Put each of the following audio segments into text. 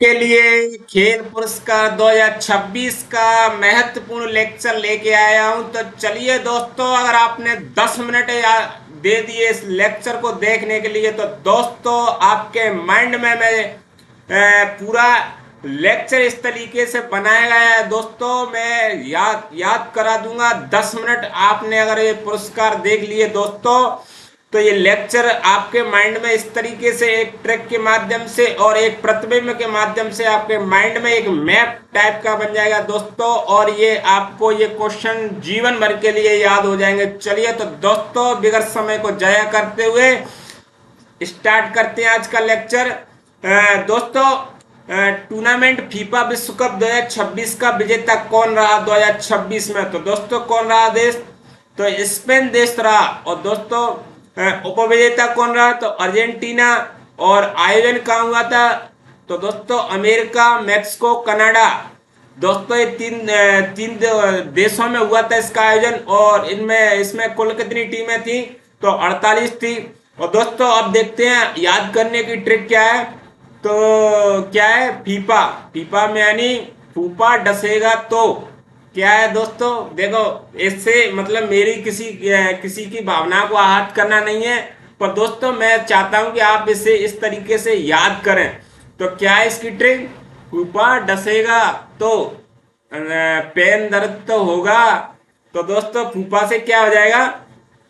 के लिए खेल पुरस्कार 2026 का महत्वपूर्ण लेक्चर लेके आया हूं। तो चलिए दोस्तों, अगर आपने 10 मिनट दे दिए इस लेक्चर को देखने के लिए, तो दोस्तों आपके माइंड में मैं पूरा लेक्चर इस तरीके से बनाया गया है। दोस्तों मैं याद याद करा दूंगा। 10 मिनट आपने अगर ये पुरस्कार देख लिए दोस्तों, तो ये लेक्चर आपके माइंड में इस तरीके से एक ट्रैक के माध्यम से और एक प्रतिबिंब के माध्यम से आपके माइंड में एक मैप टाइप का बन जाएगा दोस्तों। और ये आपको ये क्वेश्चन जीवन भर के लिए याद हो जाएंगे। चलिए तो दोस्तों, बिगड़ समय को जाया करते हुए स्टार्ट करते हैं आज का लेक्चर। दोस्तों, टूर्नामेंट फीफा विश्व कप 2026 का विजेता कौन रहा 2026 में? तो दोस्तों कौन रहा देश? तो स्पेन देश रहा। और दोस्तों उपविजेता कौन रहा? तो अर्जेंटीना। और आयोजन कहाँ हुआ था? तो दोस्तों अमेरिका, मैक्सिको, कनाडा। दोस्तों ये तीन देशों में हुआ था इसका आयोजन। और इनमें इसमें कुल कितनी टीमें थी? तो 48 थी। और दोस्तों अब देखते हैं याद करने की ट्रिक क्या है। तो क्या है? फीफा। फीफा में यानी फूफा डसेगा तो क्या है दोस्तों? देखो, इससे मतलब मेरी किसी की भावना को आहत करना नहीं है, पर दोस्तों मैं चाहता हूं कि आप इसे इस तरीके से याद करें। तो क्या है इसकी ट्रिक? फूफा डसेगा तो पेन दर्द तो होगा। तो दोस्तों फूफा से क्या हो जाएगा?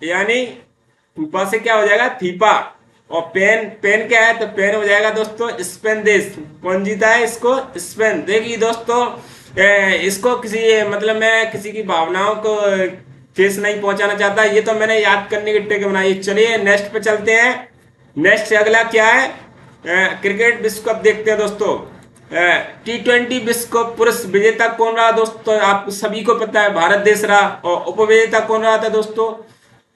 यानी फूफा से क्या हो जाएगा? फीफा। और पेन, पेन क्या है? तो पेन हो जाएगा दोस्तों स्पेन देश। कौन जीता है इसको? स्पेन। देखिए दोस्तों, इसको किसी मतलब मैं किसी की भावनाओं को ठेस नहीं पहुंचाना चाहता। ये तो मैंने याद करने की ट्रिक बनाई। चलिए नेक्स्ट पे चलते हैं। नेक्स्ट अगला क्या है? क्रिकेट विश्व कप देखते हैं दोस्तों। T20 विश्व कप पुरुष विजेता कौन रहा दोस्तों? आप सभी को पता है भारत देश रहा। और उपविजेता कौन रहा था दोस्तों?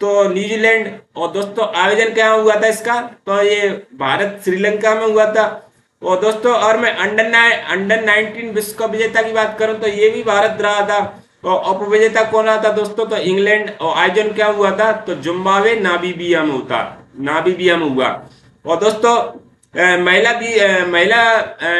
तो न्यूजीलैंड। और दोस्तों आयोजन क्या हुआ था इसका? तो ये भारत श्रीलंका में हुआ था। और दोस्तों और मैं अंडर 19 विश्व कप विजेता की बात करूं तो ये भी भारत रहा था। और उप विजेता कौन रहा था दोस्तों? तो इंग्लैंड। और आयोजन क्या हुआ था? तो जिम्बाब्वे नामीबिया में होता, नामीबिया में हुआ। और दोस्तों महिला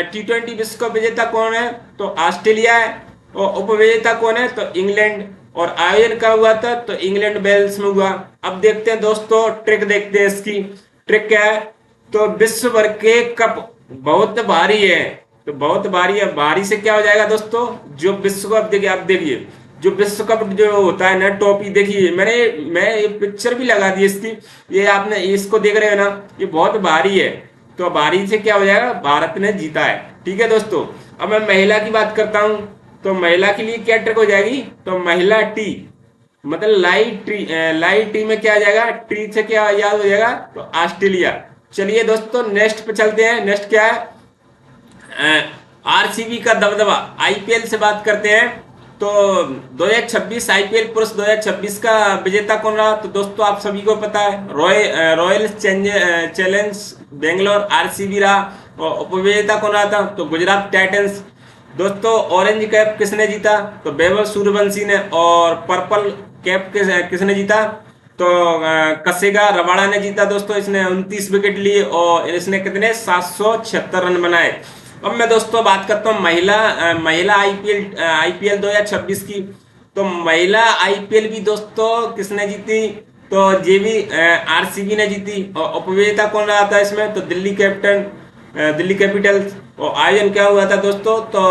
T20 विश्व कप विजेता कौन है? तो ऑस्ट्रेलिया है। और उप विजेता कौन है? तो इंग्लैंड। और आयोजन का हुआ था? तो इंग्लैंड वेल्स में हुआ। अब देखते हैं दोस्तों, ट्रिक देखते हैं इसकी। ट्रिक क्या है? तो विश्व भर के कप बहुत भारी है। तो बहुत भारी है। भारी से क्या हो जाएगा दोस्तों? जो विश्व कप, देखिए आप देखिए, जो विश्व कप जो होता है ना, टॉपी देखिए, मैं ये पिक्चर भी लगा दी इसकी। ये आपने इसको देख रहे हो ना, ये बहुत भारी है। तो भारी से क्या हो जाएगा? भारत ने जीता है। ठीक है दोस्तों। अब मैं महिला की बात करता हूं। तो महिला के लिए क्या ट्रिक हो जाएगी? तो महिला टी, मतलब लाइट टी में क्या आ जाएगा? टी से क्या याद हो जाएगा? तो ऑस्ट्रेलिया। चलिए दोस्तों नेक्स्ट पे चलते हैं। नेक्स्ट क्या है? आरसीबी का दबदबा। आईपीएल से बात करते हैं। तो 2026 आईपीएल पुरुष 2026 का विजेता कौन रहा? तो दोस्तों आप सभी को पता है रॉयल चैलेंज बेंगलोर आरसीबी रहा। और उपविजेता कौन रहा था? तो गुजरात टाइटंस। दोस्तों ऑरेंज कैप किसने जीता? तो वैभव सूर्यवंशी ने। और पर्पल कैप किसने जीता? तो कसेगा रबाड़ा ने जीता दोस्तों। इसने 29 विकेट लिए और इसने कितने 776 रन बनाए। अब मैं दोस्तों बात करता हूँ महिला आईपीएल 2026 की। तो महिला आईपीएल भी दोस्तों किसने जीती? तो ये भी आरसीबी ने जीती। और उपविजेता कौन रहा था इसमें? तो दिल्ली कैपिटल्स। और आयोजन क्या हुआ था दोस्तों? तो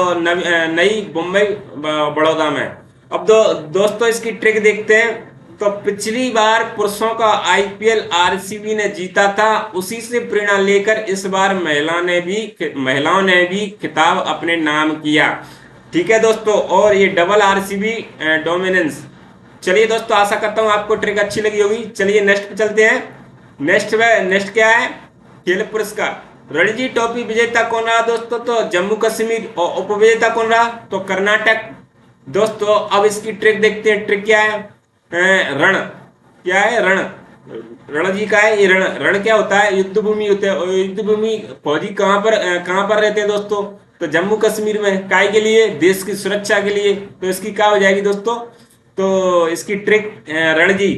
नई मुंबई बड़ौदा में। अब दोस्तों इसकी ट्रिक देखते हैं। तो पिछली बार पुरुषों का आईपीएल आरसीबी ने जीता था, उसी से प्रेरणा लेकर इस बार महिलाओं ने भी खिताब अपने नाम किया। ठीक है दोस्तों। और ये डबल आरसीबी डोमिनेंस। चलिए दोस्तों, आशा करता हूं आपको ट्रिक अच्छी लगी होगी। चलिए नेक्स्ट पे चलते हैं। नेक्स्ट क्या है? खेल पुरस्कार। रणजी ट्रॉफी विजेता कौन रहा दोस्तों? तो जम्मू कश्मीर। और उप विजेता कौन रहा? तो कर्नाटक। दोस्तों अब इसकी ट्रिक देखते हैं। ट्रिक क्या है? रण। क्या है? रण। रणजी का है ये रण। रण क्या होता है? युद्ध भूमि होते हैं। और युद्ध भूमि फौजी कहां पर रहते हैं दोस्तों? तो जम्मू कश्मीर में। काय के लिए? देश की सुरक्षा के लिए। तो इसकी क्या हो जाएगी दोस्तों? तो इसकी ट्रिक रणजी।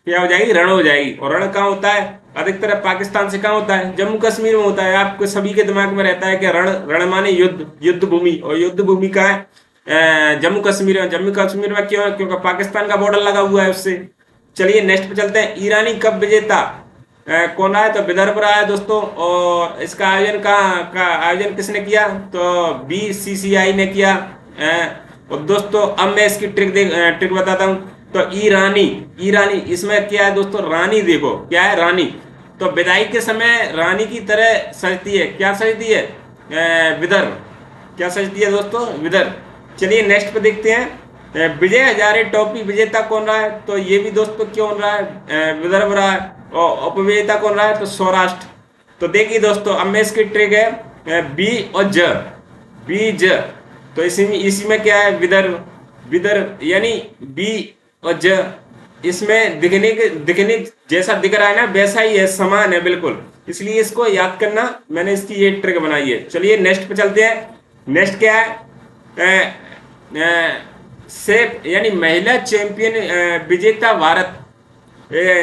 क्या हो जाएगी, रण हो जाएगी। और रण कहाँ होता है, अधिकतर पाकिस्तान से कहाँ होता है, जम्मू कश्मीर में होता है। आपको सभी के दिमाग में रहता है कि रण, रण माने युद्ध, युद्ध भूमि, और युद्ध भूमि का है जम्मू कश्मीर में। जम्मू कश्मीर में क्यों है, क्योंकि पाकिस्तान का बॉर्डर लगा हुआ है उससे। चलिए नेक्स्ट पे चलते हैं। ईरानी कप विजेता कौन रहा है, तो विदर्भ रहा है दोस्तों। और इसका आयोजन का आयोजन किसने किया, तो बीसीसीआई ने किया। और दोस्तों अब मैं इसकी ट्रिक बताता हूँ। तो ईरानी, ईरानी इसमें क्या है दोस्तों, रानी, देखो क्या है, रानी। तो विदाई के समय रानी की तरह सजती है, क्या सजती है, विदर्भ। क्या सजती है दोस्तों, विदर्भ। चलिए नेक्स्ट पे देखते हैं। विजय हजारे ट्रॉफी विजेता कौन रहा है, तो ये भी दोस्तों क्यों रहा है, विदर्भ रहा है। और उपविजेता कौन रहा है, तो सौराष्ट्र। तो देखिए दोस्तों अब मैं इसकी ट्रिक है बी और ज, बी ज। तो इसी में क्या है, विदर्भ, विदर्भ यानी बी और ज। इसमें दिखने जैसा दिख रहा है ना, वैसा ही है, समान है बिल्कुल। इसलिए इसको याद करना, मैंने इसकी ये ट्रिक बनाई है। चलिए नेक्स्ट पे चलते हैं। नेक्स्ट क्या है, सेफ यानी महिला चैंपियन विजेता भारत।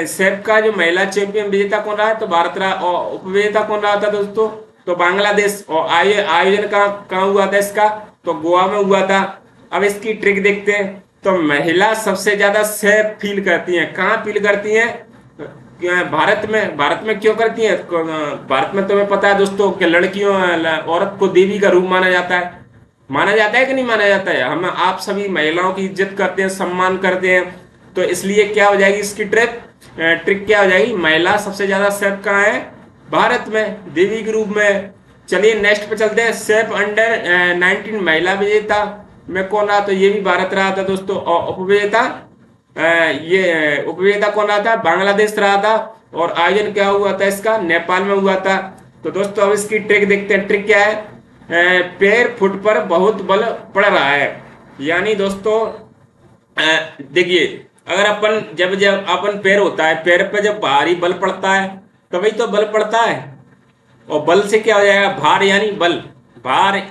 सेफ का जो महिला चैंपियन विजेता कौन रहा है, तो भारत रहा। और उपविजेता कौन रहा था दोस्तों, तो बांग्लादेश। और आयोजन कहाँ हुआ था इसका, तो गोवा में हुआ था। अब इसकी ट्रिक देखते हैं। तो महिला सबसे ज्यादा सेफ फील करती हैं, कहाँ फील करती हैं, भारत में। भारत में क्यों करती हैं, भारत में तुम्हें पता है दोस्तों कि लड़कियों, औरत को देवी का रूप माना जाता है। माना जाता है कि नहीं माना जाता है, हम आप सभी महिलाओं की इज्जत करते हैं, सम्मान करते हैं। तो इसलिए क्या हो जाएगी इसकी ट्रिक क्या हो जाएगी, महिला सबसे ज्यादा सेफ कहाँ है, भारत में, देवी के रूप में। चलिए नेक्स्ट पे चलते हैं। सेफ अंडर 19 महिला विजेता में कौन रहा, तो ये भी भारत रहा था दोस्तों। और उपविजेता ये उपविजेता कौन रहा था, बांग्लादेश रहा था। और आयोजन क्या हुआ था इसका, नेपाल में हुआ था। तो दोस्तों अब इसकी ट्रिक देखते हैं। ट्रिक क्या है, पैर फुट पर बहुत बल पड़ रहा है। यानी दोस्तों देखिए, अगर अपन जब जब अपन पैर होता है, पैर पे जब भारी बल पड़ता है तभी तो बल पड़ता है। और बल से क्या हो जाएगा, भार यानी बल, भार,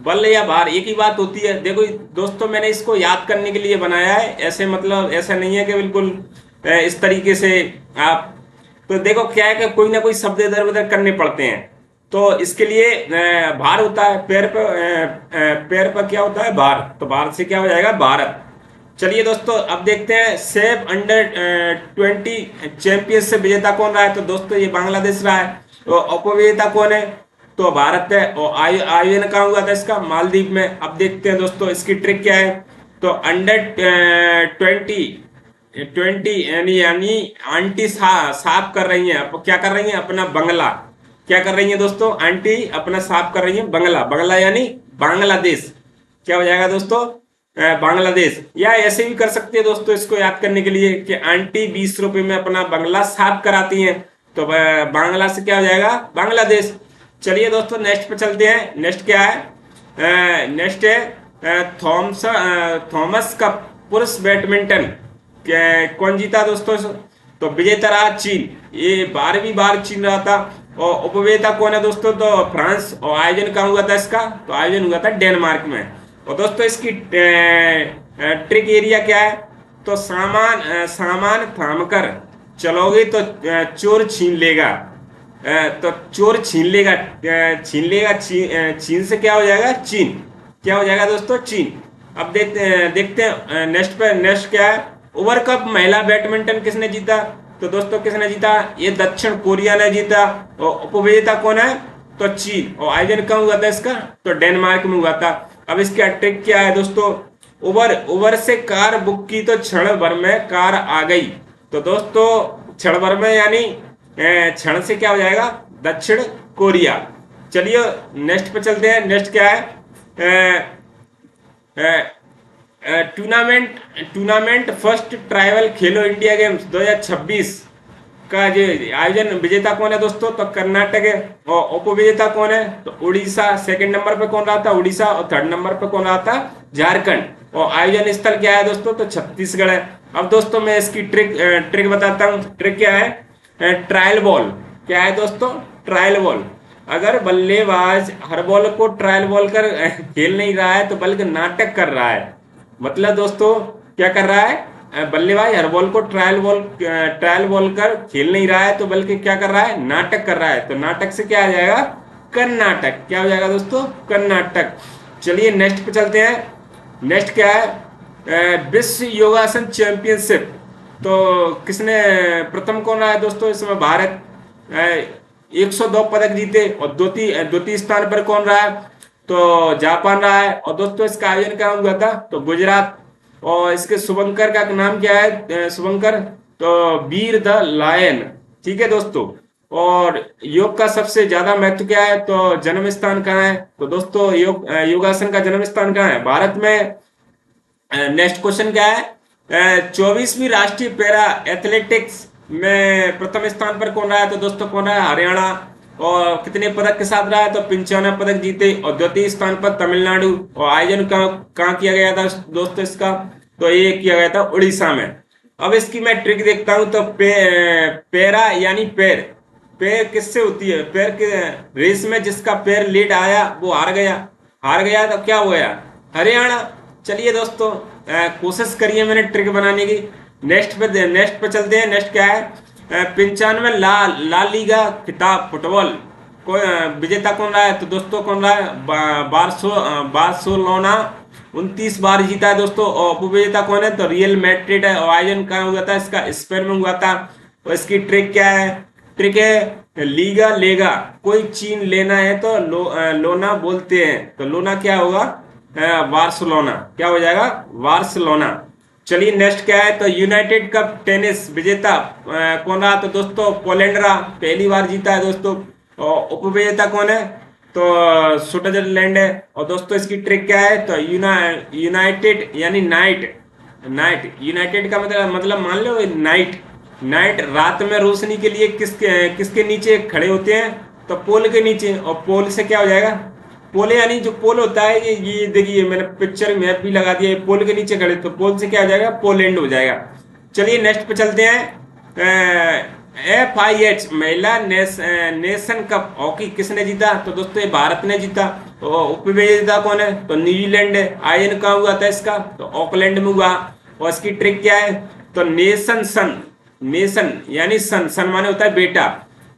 बल या भार एक ही बात होती है। देखो दोस्तों मैंने इसको याद करने के लिए बनाया है, ऐसे मतलब ऐसा नहीं है कि बिल्कुल इस तरीके से आप। तो देखो क्या है कि कोई ना कोई शब्द इधर उधर करने पड़ते हैं। तो इसके लिए भार होता है पैर पर, पैर पर क्या होता है, भार। तो भार से क्या हो जाएगा, भारत। चलिए दोस्तों अब देखते हैं। सेफ अंडर 20 चैंपियनशिप विजेता कौन रहा है, तो दोस्तों ये बांग्लादेश रहा है। तो उपविजेता कौन है, तो भारत है। और आयोजन कहाँ हुआ था इसका, मालदीव में। अब देखते हैं दोस्तों इसकी ट्रिक क्या है। तो अंडर 20 यानी आंटी साफ कर रही है, क्या कर रही है, अपना बंगला। क्या कर रही है दोस्तों, आंटी अपना साफ कर रही है बंगला। बंगला यानी बांग्लादेश। क्या हो जाएगा दोस्तों, बांग्लादेश। या ऐसे भी कर सकते हैं दोस्तों इसको याद करने के लिए कि आंटी 20 रुपए में अपना बंगला साफ कराती हैं। तो बांग्ला से क्या हो जाएगा, बांग्लादेश। चलिए दोस्तों नेक्स्ट पे चलते हैं। नेक्स्ट क्या है, नेक्स्ट है थॉमस कप पुरुष बैडमिंटन। कौन जीता दोस्तों, तो विजेता रहा चीन। ये 12वीं बार चीन रहा था। और उपविजेता कौन है दोस्तों, तो फ्रांस। और आयोजन कहाँ हुआ था इसका, तो आयोजन हुआ था डेनमार्क में। और दोस्तों इसकी ट्रिक एरिया क्या है, तो सामान थाम कर चलोगे तो चोर छीन लेगा। तो चोर छीन लेगा, चीन से क्या हो जाएगा, चीन। क्या हो जाएगा दोस्तों, चीन। अब देखते हैं नेक्स्ट पे। नेक्स्ट क्या है, ओवर कप महिला बैडमिंटन किसने जीता, तो दोस्तों किसने जीता, ये दक्षिण कोरिया ने जीता। और उपविजेता कौन है, तो चीन। और आयोजन कहाँ हुआ था इसका, तो डेनमार्क में हुआ था। अब इसका ट्रिक क्या है दोस्तों, उबर से कार बुक की तो क्षण भर में कार आ गई। तो दोस्तों क्षण भर में यानी क्षण से क्या हो जाएगा, दक्षिण कोरिया। चलिए नेक्स्ट पे चलते हैं। नेक्स्ट क्या है, टूर्नामेंट फर्स्ट ट्राइबल खेलो इंडिया गेम्स 2026 का जो आयोजन विजेता कौन है दोस्तों, तो कर्नाटक है। और उपविजेता कौन है, तो उड़ीसा। सेकंड नंबर पे कौन रहा था, उड़ीसा। और थर्ड नंबर पे कौन रहा था, झारखंड। और आयोजन स्थल क्या है दोस्तों, तो छत्तीसगढ़ है। अब दोस्तों मैं इसकी ट्रिक बताता हूँ। ट्रिक क्या है, ट्रायल बॉल। क्या है दोस्तों, ट्रायल बॉल। अगर बल्लेबाज हर बॉल को ट्रायल बॉल कर खेल नहीं रहा है, तो बल्कि नाटक कर रहा है। मतलब दोस्तों क्या कर रहा है, बल्लेबाज हर बॉल को ट्रायल बॉल कर खेल नहीं रहा है, तो बल्कि क्या कर रहा है, नाटक कर रहा है। तो नाटक से क्या आ जाएगा, कर्नाटक। क्या हो जाएगा दोस्तों, कर्नाटक। चलिए नेक्स्ट पे चलते हैं। नेक्स्ट क्या है, विश्व योगासन चैंपियनशिप। तो किसने प्रथम कौन रहा है दोस्तों इसमें, भारत 102 पदक जीते। और द्वितीय स्थान पर कौन रहा है, तो जापान रहा है। और दोस्तों इसका आयोजन कहाँ हुआ था, तो गुजरात। और इसके शुभंकर का नाम क्या है, शुभंकर, तो वीर द लायन। ठीक है दोस्तों। और योग का सबसे ज्यादा महत्व क्या है, तो जन्म स्थान कहाँ है, तो दोस्तों योगासन का जन्म स्थान कहाँ है, भारत में। नेक्स्ट क्वेश्चन क्या है, 24वीं राष्ट्रीय पैरा एथलेटिक्स में प्रथम स्थान पर कौन रहा है, तो दोस्तों कौन रहा है, हरियाणा। और कितने पदक के साथ रहा है, तो 95 पदक जीते। और द्वितीय स्थान पर तमिलनाडु। और आयोजन कहाँ किया गया था दोस्तों इसका, तो ये किया गया था उड़ीसा में। अब इसकी मैं ट्रिक देखता हूं, तो पैरा यानी पैर, पैर किससे होती है, पैर के रेस में जिसका पैर लीड आया वो हार गया तो क्या हो गया, हरियाणा। चलिए दोस्तों, कोशिश करिए मैंने ट्रिक बनाने की। नेक्स्ट पे चलते हैं। नेक्स्ट क्या है, 95 ला लीगा खिताब फुटबॉल को विजेता कौन रहा है, तो दोस्तों कौन रहा है, बार्सिलोना 29 बार जीता है दोस्तों। और उपविजेता कौन है, तो रियल मैड्रिड है। और आयोजन कहाँ हुआ था इसका, स्पेन में हुआ था। और इसकी ट्रिक क्या है, ट्रिक है लीगा लेगा, कोई चीन लेना है तो लोना बोलते हैं। तो लोना क्या होगा, बार्सिलोना। क्या हो जाएगा, बार्सिलोना। चलिए नेक्स्ट क्या है, तो यूनाइटेड कप टेनिस विजेता कौन रहा, तो दोस्तों पोलैंड रहा, पहली बार जीता है दोस्तों। और उपविजेता कौन है, तो स्विट्जरलैंड है। और दोस्तों इसकी ट्रिक क्या है, तो यूनाइटेड यानी नाइट यूनाइटेड का मतलब मान लो नाइट रात में रोशनी के लिए किसके नीचे खड़े होते हैं, तो पोल के नीचे। और पोल से क्या हो जाएगा, पोल यानी जो पोल होता है, ये देखिए मैंने पिक्चर मैप भी लगा दिया, पोल के नीचे खड़े, तो पोल से क्या हो जाएगा, पोलैंड हो जाएगा। चलिए नेक्स्ट पे चलते हैं। FIH महिला नेशन कप हॉकी किसने जीता, तो दोस्तों ये भारत ने जीता। तो उपविजेता कौन है, तो न्यूजीलैंड है। आयोजन कहाँ हुआ था इसका, तो ऑकलैंड में हुआ। और इसकी ट्रिक क्या है, तो नेशन यानी सन माने होता है बेटा,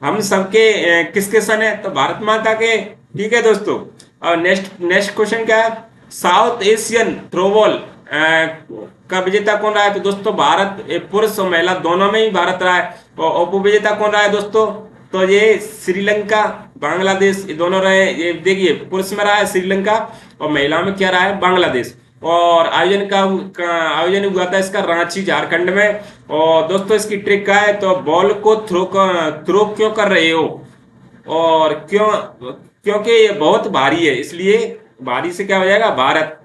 हम सबके किसके सन है, तो भारत माता के। ठीक है दोस्तों। और नेक्स्ट क्वेश्चन क्या है, साउथ एशियन थ्रोबॉल का विजेता कौन रहा है, तो दोस्तों भारत, पुरुष और महिला दोनों में ही भारत रहा है। और उपविजेता कौन रहा है दोस्तों, तो ये श्रीलंका बांग्लादेश ये दोनों रहे। ये देखिए पुरुष में रहा है श्रीलंका, और महिला में क्या रहा है, बांग्लादेश। और आयोजन हुआ था इसका रांची झारखंड में। और दोस्तों इसकी ट्रिक क्या है, तो बॉल को थ्रो क्यों कर रहे हो, और क्योंकि ये बहुत भारी है, इसलिए भारी से क्या हो जाएगा, भारत।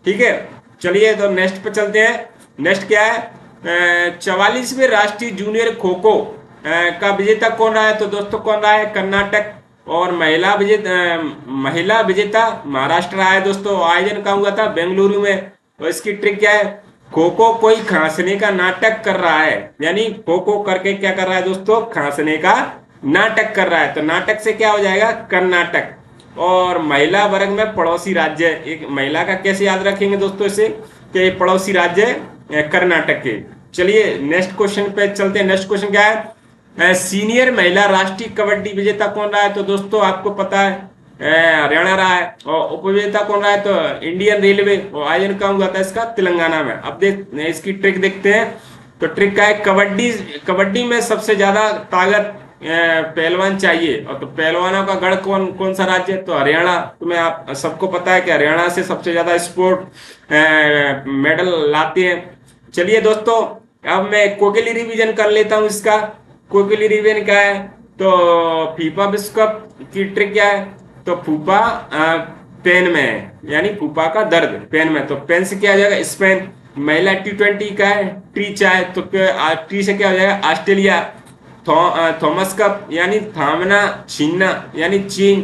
ठीक है। चलिए तो नेक्स्ट पे चलते हैं। नेक्स्ट क्या है, 44वें राष्ट्रीय जूनियर खो खो का विजेता कौन रहा है, तो दोस्तों कौन रहा है, कर्नाटक। और महिला विजेता महाराष्ट्र रहा है दोस्तों। आयोजन कहाँ हुआ था, बेंगलुरु में। और इसकी ट्रिक क्या है, खो खो कोई खांसने का नाटक कर रहा है, यानी खो खो करके क्या कर रहा है दोस्तों, खांसने का नाटक कर रहा है। तो नाटक से क्या हो जाएगा, कर्नाटक। और महिला वर्ग में पड़ोसी राज्य, एक महिला का कैसे याद रखेंगे दोस्तों इसे, कि पड़ोसी राज्य कर्नाटक के। चलिए नेक्स्ट क्वेश्चन पे चलते हैं। नेक्स्ट क्वेश्चन क्या है, सीनियर महिला राष्ट्रीय कबड्डी विजेता कौन रहा है, तो दोस्तों आपको पता है हरियाणा रहा है। और उपविजेता कौन रहा है, तो इंडियन रेलवे। और आयोजन कहाँ हुआ था इसका, तेलंगाना में। अब इसकी ट्रिक देखते हैं। तो ट्रिक का है, कबड्डी में सबसे ज्यादा ताकत पहलवान चाहिए। और तो पहलवानों का गढ़ कौन सा राज्य है, तो हरियाणा। तुम्हें आप सबको पता है कि हरियाणा से सबसे ज्यादा स्पोर्ट मेडल लाते हैं। चलिए दोस्तों, अब मैं क्विकली रिवीजन कर लेता हूं इसका। क्विकली रिवीजन क्या है, तो फीफा विश्व कप की ट्रिक क्या है, तो फूफा पेन में है, यानी फूफा का दर्द पेन में। तो पेन से क्या हो जाएगा, स्पेन। महिला T20 का है, टी चाहे, तो टी से क्या हो जाएगा, ऑस्ट्रेलिया। थॉमस कप यानी थामना छीनना, यानी चीन।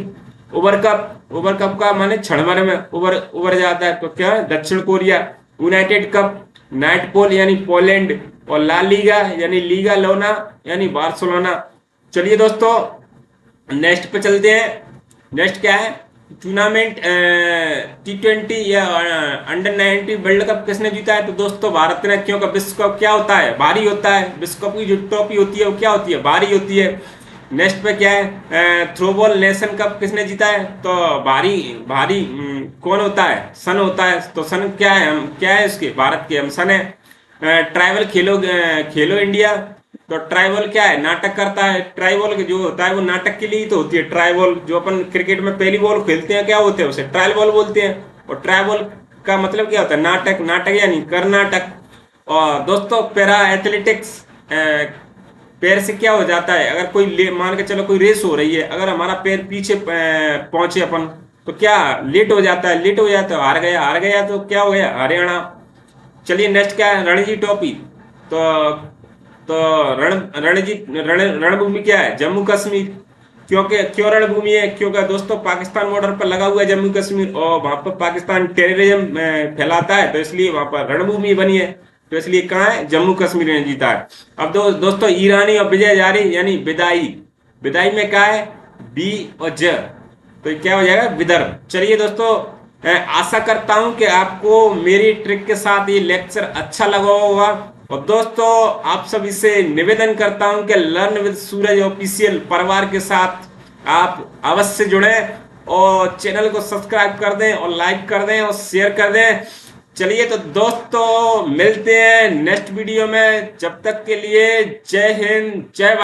ओवर कप का माने क्षण भर में उबर जाता है, तो क्या है, दक्षिण कोरिया। यूनाइटेड कप नाइट पोल यानी पोलैंड। और ला लीगा यानी लीगा लोना यानी बार्सिलोना। चलिए दोस्तों नेक्स्ट पे चलते हैं। नेक्स्ट क्या है, टूर्नामेंट T20 या अंडर 19 वर्ल्ड कप किसने जीता है? तो दोस्तों भारत ने। क्योंकि विश्व कप क्या होता है? भारी होता है। विश्व कप की जो ट्रॉफी होती है वो क्या होती है? भारी होती है। नेक्स्ट पे क्या है? थ्रोबॉल नेशन कप किसने जीता है? तो भारी भारी कौन होता है? सन होता है। तो सन क्या है? हम क्या है इसके? भारत के हम सन है। ट्राइबल खेलो खेलो इंडिया। तो ट्राइबल क्या है? नाटक करता है। ट्राइबल जो होता है वो नाटक के लिए ही तो होती है। ट्राइबल जो अपन क्रिकेट में पहली बॉल खेलते हैं क्या होते हैं? उसे ट्रायल बॉल बोलते हैं। और ट्राइबल का मतलब क्या होता है? नाटक। नाटक यानी कर्नाटक। और दोस्तों पैरा एथलेटिक्स, पैर से क्या हो जाता है? अगर कोई मान के चलो कोई रेस हो रही है, अगर हमारा पैर पीछे पहुंचे अपन, तो क्या लेट हो जाता है? लेट हो जाता है, हार गया। हार गया तो क्या हो गया? हरियाणा। चलिए नेक्स्ट क्या है? रणजी ट्रॉफी। तो तो रणभूमि क्या है? जम्मू कश्मीर। क्योंकि क्यों रणभूमि है? क्योंकि दोस्तों पाकिस्तान बॉर्डर पर लगा हुआ है जम्मू कश्मीर, और वहां पर पाकिस्तान टेररिज्म फैलाता है, तो इसलिए वहां पर रणभूमि बनी है। तो इसलिए कहाँ है? जम्मू कश्मीर ने जीता है। अब दोस्तों ईरानी और विजय जारी यानी विदाई। विदाई में क्या है? बी और ज। तो क्या हो जाएगा? विदर्भ। चलिए दोस्तों, आशा करता हूं कि आपको मेरी ट्रिक के साथ ये लेक्चर अच्छा लगा होगा। और दोस्तों आप सभी से निवेदन करता हूं कि लर्न विद सूरज ऑफिशियल परिवार के साथ आप अवश्य जुड़े, और चैनल को सब्सक्राइब कर दें और लाइक कर दें और शेयर कर दें। चलिए तो दोस्तों मिलते हैं नेक्स्ट वीडियो में। जब तक के लिए जय हिंद, जय भारत।